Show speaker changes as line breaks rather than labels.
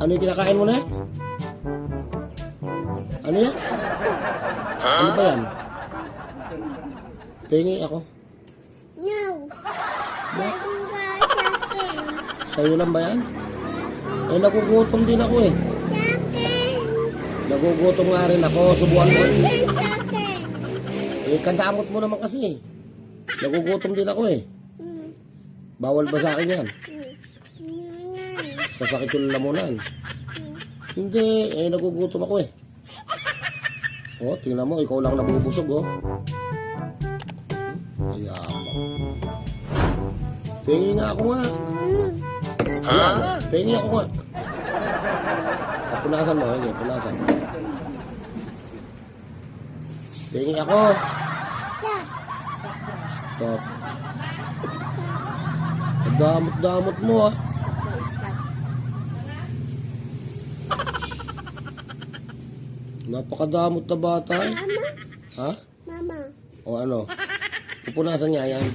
Ano yung kinakain mo na yan? Ano yan? Ano ba yan? Tingi ako.
No. Meron ka sa akin.
Sa'yo lang ba yan? Eh, nagugutom din ako eh.
Sa akin.
Nagugutom nga rin ako. Subukan mo.
Sa akin.
Eh, kadamot mo naman kasi. Nagugutom din ako eh.
Hmm.
Bawal ba sa akin yan?
Nanay.
Sasakit yung lamunan. Hindi, eh, nagugutom ako eh. Oh, tingnan mo, ikaw lang nabubusog oh. Ayabang. Pengi nga ako nga. Ha? Pengi ako nga. Punasan mo, hindi, punasan. Pengi ako.
Stop.
Stop. Damot-damot mo ah. Napakadamot na bata eh.
Mama.
Ha?
Mama.
O ano? Pupunasan niya yan.